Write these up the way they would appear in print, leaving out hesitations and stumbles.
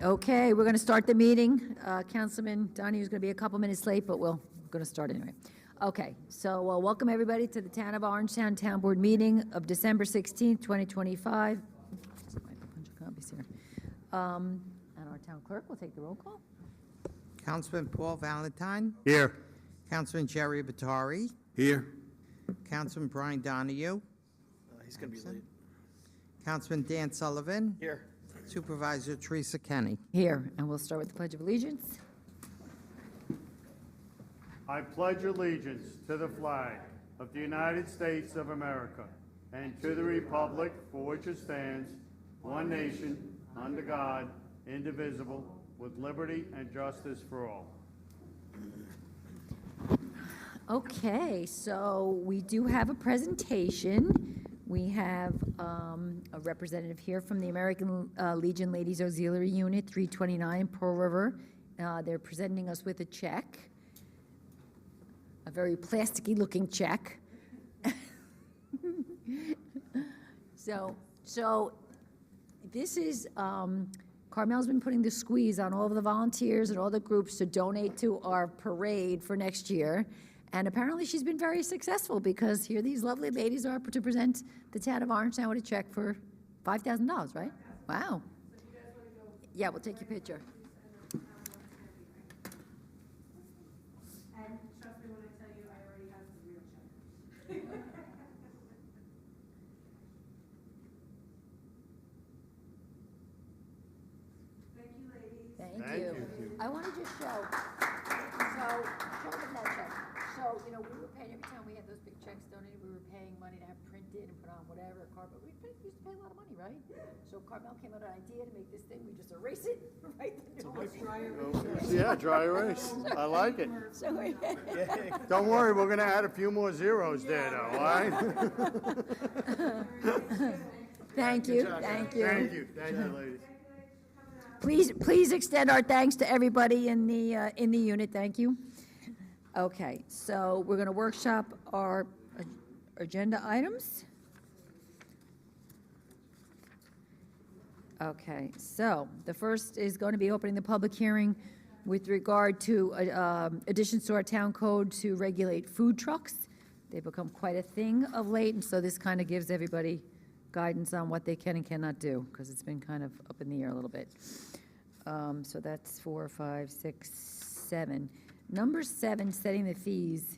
Okay, we're going to start the meeting. Councilman Donahue is going to be a couple minutes late, but we're going to start anyway. Okay, so welcome everybody to the Town of Orangetown Town Board meeting of December 16th, 2025. A bunch of copies here. And our town clerk will take the roll call. Councilman Paul Valentine. Here. Councilman Jerry Batari. Here. Councilman Brian Donahue. He's going to be late. Councilman Dan Sullivan. Here. Supervisor Teresa Kenny. Here, and we'll start with the Pledge of Allegiance. I pledge allegiance to the flag of the United States of America and to the republic for which it stands, one nation, under God, indivisible, with liberty and justice for all. Okay, so we do have a presentation. We have a representative here from the American Legion Ladies Auxiliary Unit, 329 Pearl River. They're presenting us with a check, a very plasticky looking check. So this is, Carmel's been putting the squeeze on all of the volunteers and all the groups to donate to our parade for next year. And apparently she's been very successful because here these lovely ladies are to present the town of Orangetown with a check for $5,000, right? Wow. Yeah, we'll take your picture. And trust me when I tell you, I already have the real check. Thank you, ladies. Thank you. I want to just show them that check. So, you know, we were paying, every time we had those big checks donated, we were paying money to have printed and put on whatever, but we used to pay a lot of money, right? So Carmel came up with an idea to make this thing, we just erase it, right? Yeah, dry erase. I like it. So Don't worry, we're going to add a few more zeros there, though, all right? Thank you, thank you. Thank you, ladies. Please extend our thanks to everybody in the unit, thank you. Okay, so we're going to workshop our agenda items. Okay, so the first is going to be opening the public hearing with regard to additions to our town code to regulate food trucks. They've become quite a thing of late, and so this kind of gives everybody guidance on what they can and cannot do, because it's been kind of up in the air a little bit. So that's 4, 5, 6, 7. Number 7, setting the fees.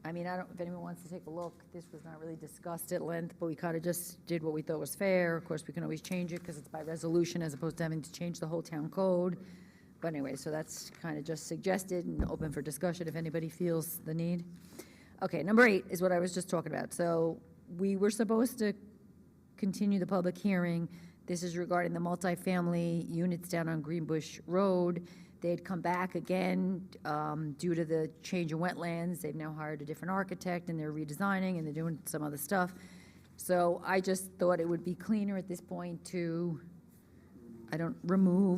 I mean, I don't, if anyone wants to take a look, this was not really discussed at length, but we kind of just did what we thought was fair. Of course, we can always change it because it's by resolution as opposed to having to change the whole town code. But anyway, so that's kind of just suggested and open for discussion if anybody feels the need. Okay, number 8 is what I was just talking about. So we were supposed to continue the public hearing. This is regarding the multifamily units down on Greenbush Road. They'd come back again due to the change in wetlands. They've now hired a different architect, and they're redesigning, and they're doing some other stuff. So I just thought it would be cleaner at this point to,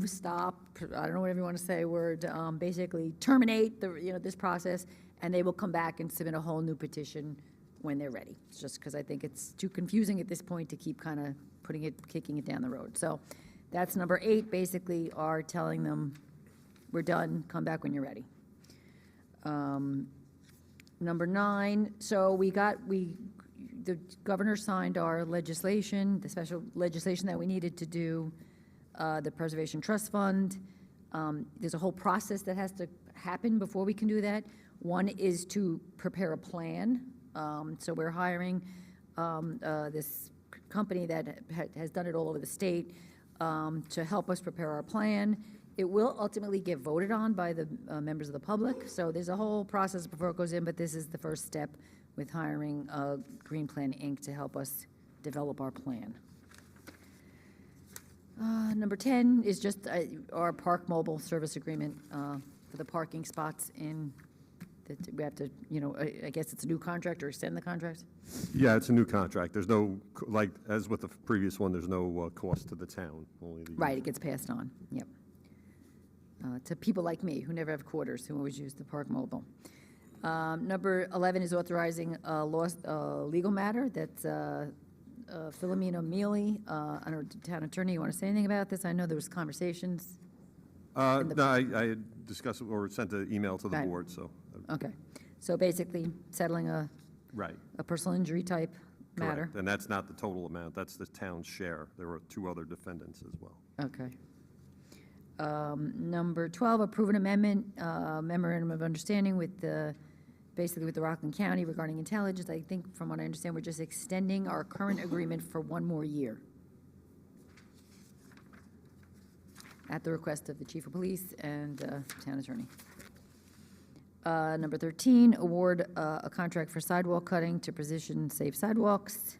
stop, I don't know whatever you want to say, word, basically terminate this process, and they will come back and submit a whole new petition when they're ready. It's just because I think it's too confusing at this point to keep kind of kicking it down the road. So that's number 8, basically are telling them, we're done, come back when you're ready. Number 9, so the governor signed our legislation, the special legislation that we needed to do the Preservation Trust Fund. There's a whole process that has to happen before we can do that. One is to prepare a plan. So we're hiring this company that has done it all over the state to help us prepare our plan. It will ultimately get voted on by the members of the public, so there's a whole process before it goes in, but this is the first step with hiring Green Plan Inc. to help us develop our plan. Number 10 is just our park mobile service agreement for the parking spots in, that we have to, I guess it's a new contract or extend the contract? Yeah, it's a new contract. There's no, like, as with the previous one, there's no cost to the town. Only the Right, it gets passed on, yep. To people like me who never have quarters, who always use the park mobile. Number 11 is authorizing a legal matter that's Philomena Mealy, our town attorney. You want to say anything about this? I know there was conversations. No, I had discussed it or sent an email to the Right. board, so, Okay. So basically settling a right. personal injury type matter. Correct. And that's not the total amount, that's the town's share. There were 2 other defendants as well. Okay. Number 12, approve an amendment, memorandum of understanding with basically with the Rockland County regarding intelligence. I think from what I understand, we're just extending our current agreement for 1 more year. At the request of the chief of police and town attorney. Number 13, award a contract for sidewalk cutting to Precision Safe Sidewalks.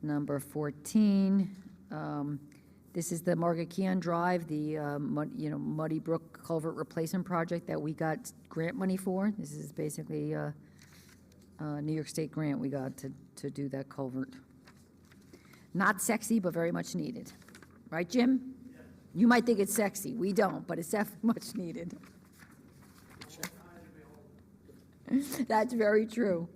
Number 14, this is the Margaret Keon Drive, the Muddy Brook Culvert Replacement Project that we got grant money for. This is basically a New York State grant we got to do that culvert. Not sexy, but very much needed. Right, Jim? You might think it's sexy. We don't, but it's definitely much needed. That's very true.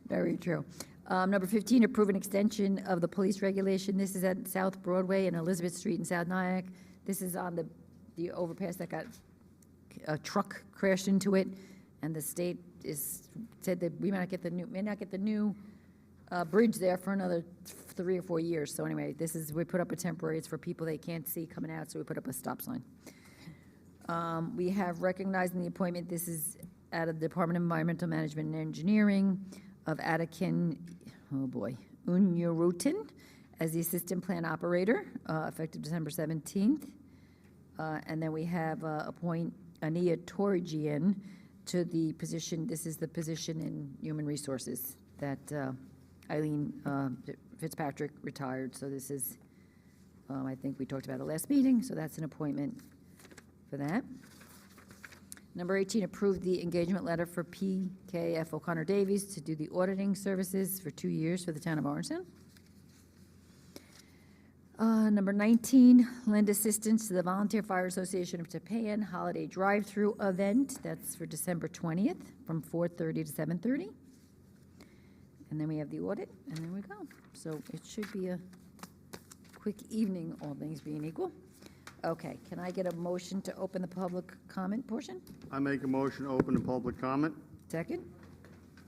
Very true. Number 15, approve an extension of the police regulation. This is at South Broadway and Elizabeth Street in South Nyack. This is on the overpass that got a truck crashed into it, and the state said that we may not get the new bridge there for another 3 or 4 years. So anyway, we put up a temporary. It's for people they can't see coming out, so we put up a stop sign. We have recognizing the appointment. This is out of the Department of Environmental Management and Engineering of Atakin, Unyarutin as the Assistant Plan Operator, effective December 17th. And then we have appoint Ania Torjian to the position, this is the position in Human Resources that Eileen Fitzpatrick retired. So this is, I think we talked about it last meeting, so that's an appointment for that. Number 18, approve the engagement letter for PKF O'Connor Davies to do the auditing services for 2 years for the town of Orangetown. Number 19, lend assistance to the Volunteer Fire Association of Tapan Holiday Drive-Through Event. That's for December 20th from 4:30 to 7:30. And then we have the audit, and there we go. So it should be a quick evening, all things being equal. Okay, can I get a motion to open the public comment portion? I make a motion to open the public comment. Second?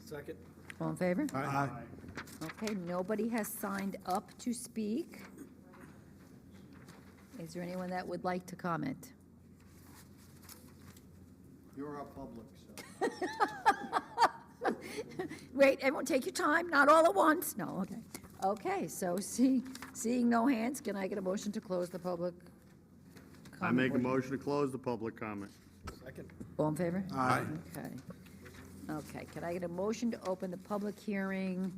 Second. All in favor? Aye. Okay, nobody has signed up to speak. Is there anyone that would like to comment? You're our public, so. Wait, everyone take your time, not all at once. No, okay. Okay, so seeing no hands, can I get a motion to close the public comment? I make a portion? motion to close the public comment. Second. All in favor? Aye. Okay. Okay, can I get a motion to open the public hearing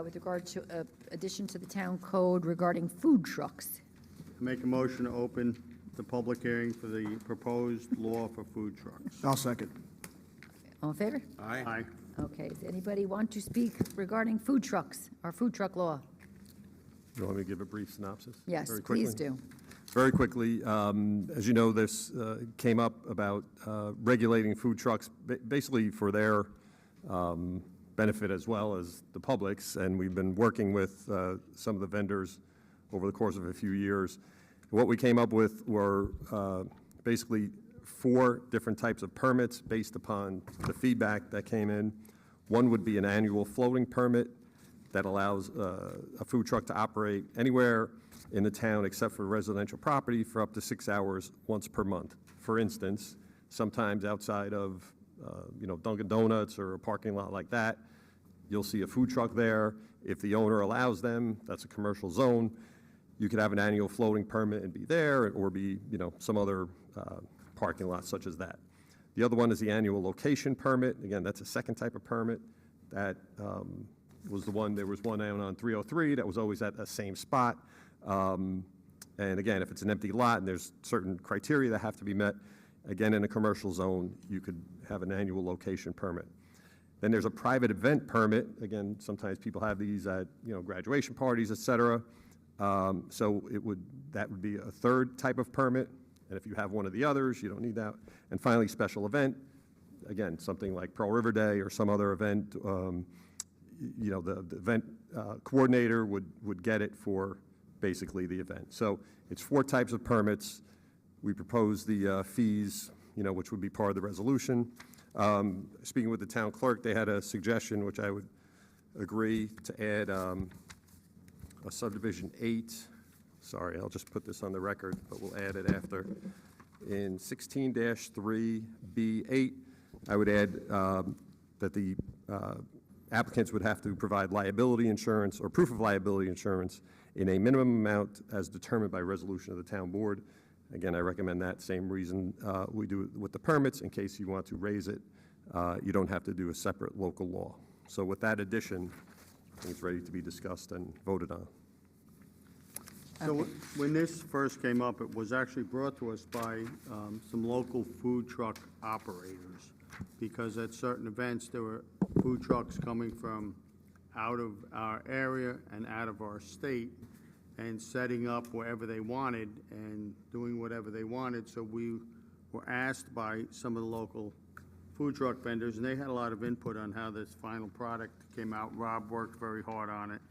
with regard to addition to the town code regarding food trucks? I make a motion to open the public hearing for the proposed law for food trucks. I'll second. All in favor? Aye. Okay, does anybody want to speak regarding food trucks, our food truck law? You want me to give a brief synopsis? Yes, Very please quickly? do. Very quickly, as you know, this came up about regulating food trucks, basically for their benefit as well as the public's, and we've been working with some of the vendors over the course of a few years. What we came up with were basically 4 different types of permits based upon the feedback that came in. One would be an annual floating permit that allows a food truck to operate anywhere in the town except for residential property for up to 6 hours once per month. For instance, sometimes outside of Dunkin' Donuts or a parking lot like that, you'll see a food truck there. If the owner allows them, that's a commercial zone, you could have an annual floating permit and be there, or be some other parking lot such as that. The other one is the annual location permit. Again, that's a second type of permit. That was the one, there was one down on 303 that was always at the same spot. And again, if it's an empty lot and there's certain criteria that have to be met, again, in a commercial zone, you could have an annual location permit. Then there's a private event permit. Again, sometimes people have these at graduation parties, et cetera. So that would be a third type of permit. And if you have one of the others, you don't need that. And finally, special event. Again, something like Pearl River Day or some other event, the event coordinator would get it for basically the event. So it's 4 types of permits. We propose the fees, which would be part of the resolution. Speaking with the town clerk, they had a suggestion, which I would agree, to add a subdivision 8. Sorry, I'll just put this on the record, but we'll add it after. In 16-3B8, I would add that the applicants would have to provide liability insurance or proof of liability insurance in a minimum amount as determined by resolution of the town board. Again, I recommend that same reason we do with the permits. In case you want to raise it, you don't have to do a separate local law. So with that addition, I think it's ready to be discussed and voted on. So when this first came up, it was actually brought to us by some local food truck operators, because at certain events, there were food trucks coming from out of our area and out of our state and setting up wherever they wanted and doing whatever they wanted. So we were asked by some of the local food truck vendors, and they had a lot of input on how this final product came out. Rob worked very hard on it.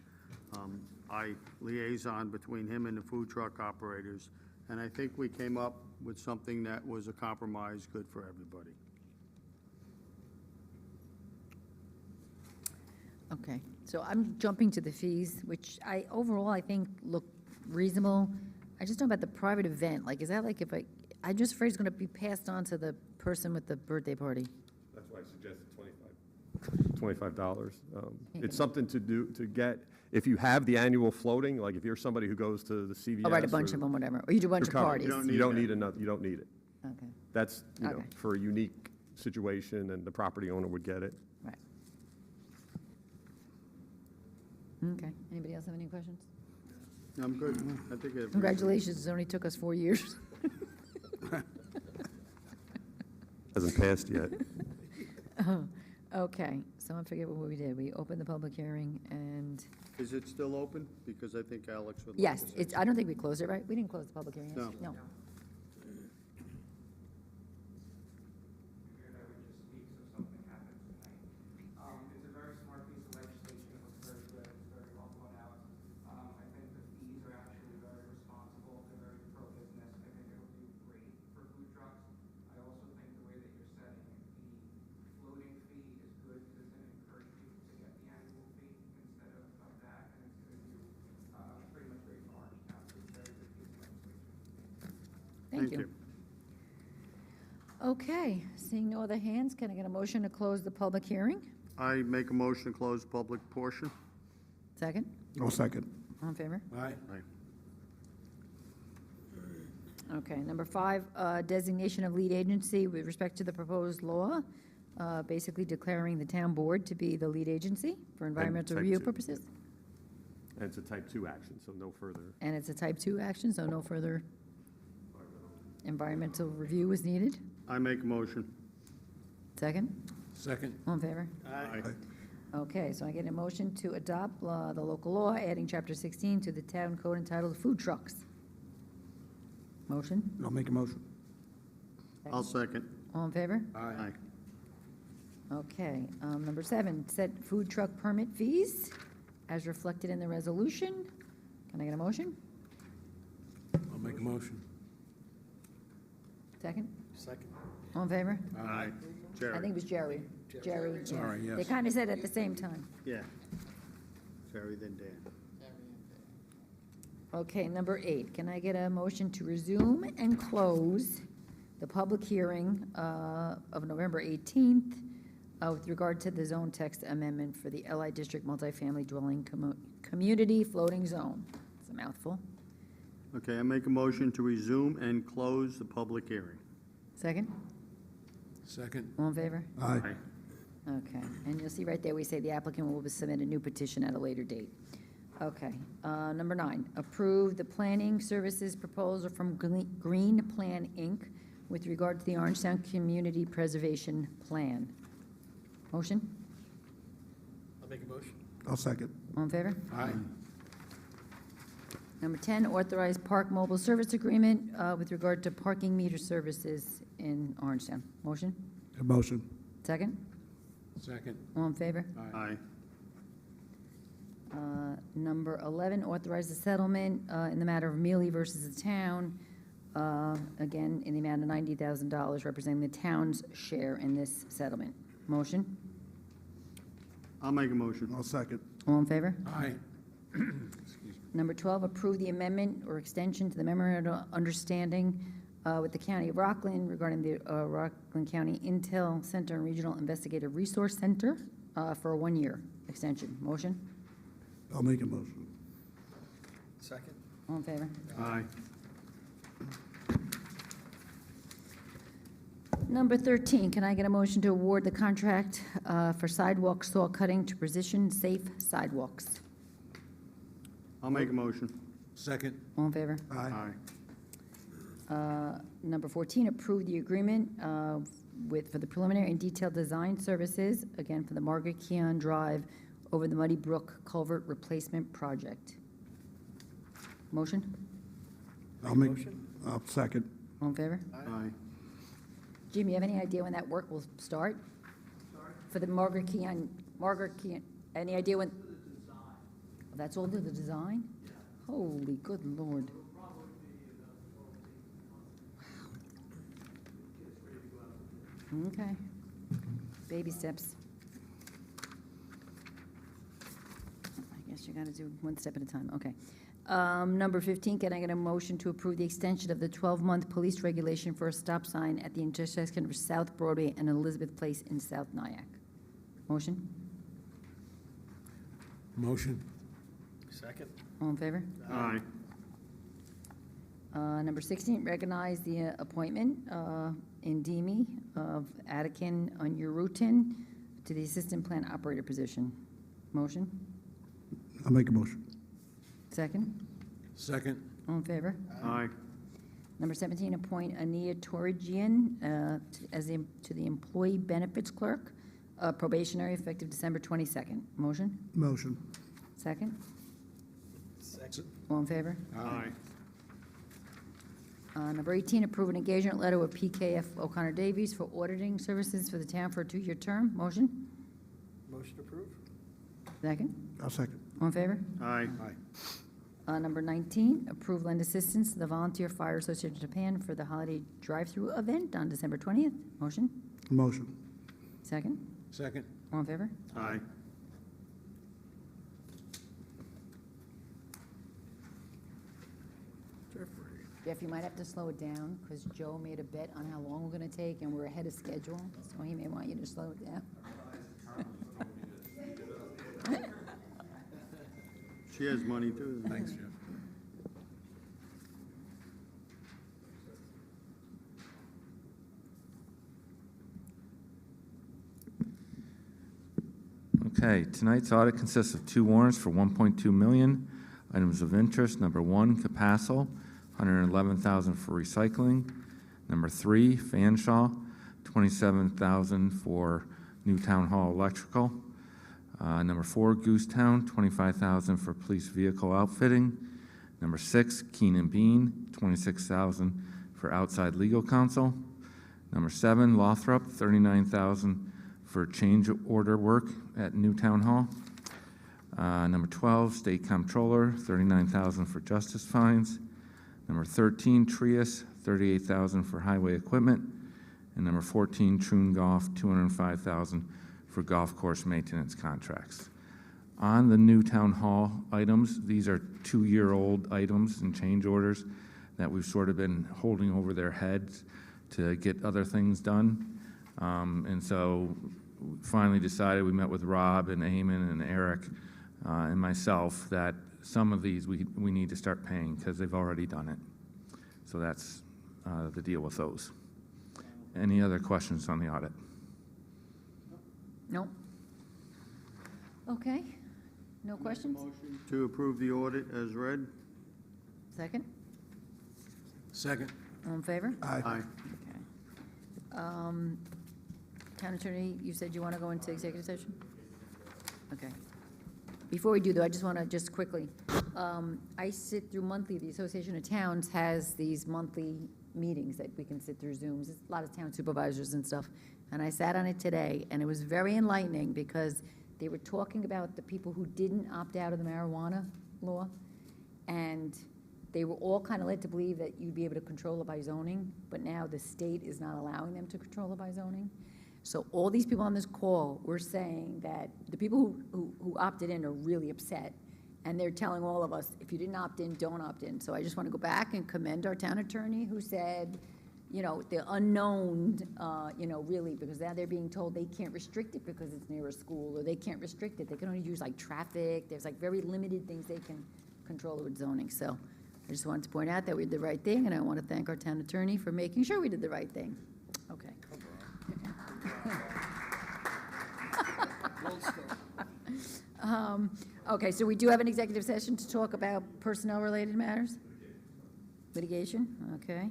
I liaison between him and the food truck operators, and I think we came up with something that was a compromise good for everybody. Okay, so I'm jumping to the fees, which overall, I think look reasonable. I just know about the private event, like, is that like if I'm just afraid it's gonna be passed on to the person with the birthday party? That's why I suggested $25. It's something to do, to get, if you have the annual floating, like if you're somebody who goes to the CVS. Oh, right, a bunch of them, whatever, or you do a bunch of You're covered. parties? don't You don't that. need another, you don't need it. Okay, That's, Okay. for a unique situation, and the property owner would get it. right. Okay, anybody else have any questions? I'm good. I think it. Congratulations, it only took us 4 years. Hasn't passed yet. Okay, so I forget what we did. We opened the public hearing and, Is it still open? Because I think Alex would like yes, to say it's, I don't think we closed it, right? We didn't close the public hearing, yes? No. No. Figured I would just speak so something happens tonight. It's a very smart piece of legislation. It looks very good. It's very well thought out. I think the fees are actually very responsible. They're very pro-business. I think it'll do great for food trucks. I also think the way that you're setting the floating fee is good because it's going to encourage people to get the annual fee instead of that, and it's going to do pretty much great for Orangetown. So it's a very good piece of legislation. Thank you. Okay, seeing no other hands, can I get a motion to close the public hearing? I make a motion to close the public portion. Second? I'll second. All in favor? Aye. Okay, number 5, designation of lead agency with respect to the proposed law, basically declaring the town board to be the lead agency for environmental type review 2. purposes. And it's a type 2 action, so no further. And it's a type 2 action, so no further environmental review is needed. I make a motion. Second? Second. All in favor? Aye. Okay, so I get a motion to adopt the local law, adding Chapter 16 to the town code entitled Food Trucks. Motion? I'll make a motion. I'll second. All in favor? Aye. Okay, number 7, set food truck permit fees as reflected in the resolution. Can I get a motion? I'll make a motion. Second? Second. All in favor? Aye. I Jerry. think it was Jerry. Jerry, yeah. Sorry, yes. They kind of said it at the same time. Yeah. Jerry, then Dan. Okay, number 8, can I get a motion to resume and close the public hearing of November 18th with regard to the zone text amendment for the LI District multifamily dwelling community floating zone? It's a mouthful. Okay, I make a motion to resume and close the public hearing. Second? Second. All in favor? Aye. Okay, and you'll see right there, we say the applicant will submit a new petition at a later date. Okay, number 9, approve the planning services proposal from Green Plan, Inc. with regard to the Orangetown Community Preservation Plan. Motion? I'll make a motion. I'll second. All in favor? Aye. Number 10, authorize park mobile service agreement with regard to parking meter services in Orangetown. Motion? A motion. Second? Second. All in favor? Aye. Number 11, authorize the settlement in the matter of Mealy versus the town, again, in the amount of $90,000, representing the town's share in this settlement. Motion? I'll make a motion. I'll second. All in favor? Aye. Number 12, approve the amendment or extension to the memorandum of understanding with the County of Rockland regarding the Rockland County Intel Center and Regional Investigative Resource Center for a one-year extension. Motion? I'll make a motion. Second. All in favor? Aye. Number 13, can I get a motion to award the contract for sidewalk saw cutting to Precision Safe Sidewalks? I'll make a motion. Second. All in favor? Aye. Number 14, approve the agreement for the preliminary and detailed design services, again, for the Margaret Keon Drive over the Muddy Brook Culvert Replacement Project. Motion? I'll second. All in favor? Aye. Jim, you have any idea when that work will start? For the Margaret Keon, any idea when? That's all to the design? Holy good Lord. Okay. Baby steps. I guess you gotta do one step at a time, okay. Number 15, can I get a motion to approve the extension of the 12-month police regulation for a stop sign at the intersection of South Broadway and Elizabeth Place in South Nyack? Motion? Motion. Second. All in favor? Aye. Number 16, recognize the appointment in DEME of Attican Unyurutin to the Assistant Plant Operator position. Motion? I'll make a motion. Second? Second. All in favor? Aye. Number 17, appoint Ania Torigian to the Employee Benefits Clerk, probationary, effective December 22nd. Motion? Motion. Second? Second. All in favor? Aye. Number 18, approve an engagement letter with PKF O'Connor Davies for auditing services for the town for a 2-year term. Motion? Motion approved. Second? I'll second. All in favor? Aye. Number 19, approve lend assistance to the Volunteer Fire Association of Japan for the holiday drive-through event on December 20th. Motion? Motion. Second? Second. All in favor? Aye. Jeff, you might have to slow it down, because Joe made a bet on how long we're going to take, and we're ahead of schedule, so he may want you to slow it down. She has money too. Thanks, Jeff. Okay, tonight's audit consists of 2 warrants for $1.2 million. Items of interest, number 1, Capassel, $111,000 for recycling. Number 3, Fanshawe, $27,000 for new town hall electrical. Number 4, Goosetown, $25,000 for police vehicle outfitting. Number 6, Keenan Bean, $26,000 for outside legal counsel. Number 7, Lothrop, $39,000 for change order work at new town hall. Number 12, State Comptroller, $39,000 for justice fines. Number 13, Trius, $38,000 for highway equipment. And number 14, Troon Golf, $205,000 for golf course maintenance contracts. On the new town hall items, these are 2-year-old items and change orders that we've sort of been holding over their heads to get other things done. And so we finally decided, we met with Rob and Eamon and Eric and myself, that some of these we need to start paying because they've already done it. So that's the deal with those. Any other questions on the audit? No? Okay. No questions? Motion to approve the audit as read. Second? Second. All in favor? Aye. Aye. Okay. Town Attorney, you said you want to go into executive session? Okay. Before we do, though, I just want to just quickly, I sit through monthly, the Association of Towns has these monthly meetings that we can sit through Zooms. It's a lot of town supervisors and stuff. And I sat on it today, and it was very enlightening because They were talking about the people who didn't opt out of the marijuana law, and they were all kind of led to believe that you'd be able to control it by zoning, but now the state is not allowing them to control it by zoning. So all these people on this call were saying that the people who opted in are really upset, and they're telling all of us, if you didn't opt in, don't opt in. So I just want to go back and commend our town attorney who said, you know, the unknown, you know, really, because now they're being told they can't restrict it because it's near a school, or they can't restrict it. They can only use like traffic. There's like very limited things they can control with zoning. So I just wanted to point out that we did the right thing, and I want to thank our town attorney for making sure we did the right thing. Okay. Okay, so we do have an executive session to talk about personnel-related matters? Litigation, okay.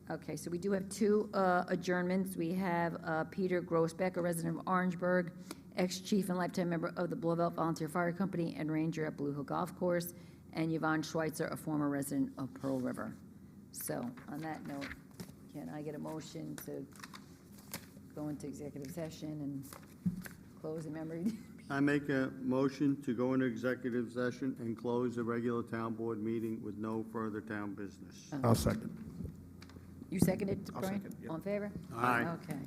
Okay, so we do have two adjournments. We have Peter Grossbeck, a resident of Orangeburg, ex-chief and lifetime member of the Blauvelt Volunteer Fire Company and ranger at Blue Hill Golf Course, and Yvonne Schweitzer, a former resident of Pearl River. So, on that note, can I get a motion to go into executive session and close the memory? I make a motion to go into executive session and close the regular town board meeting with no further town business. I'll second. You seconded, I'll Brian? second, yeah. All in favor? Aye. Okay.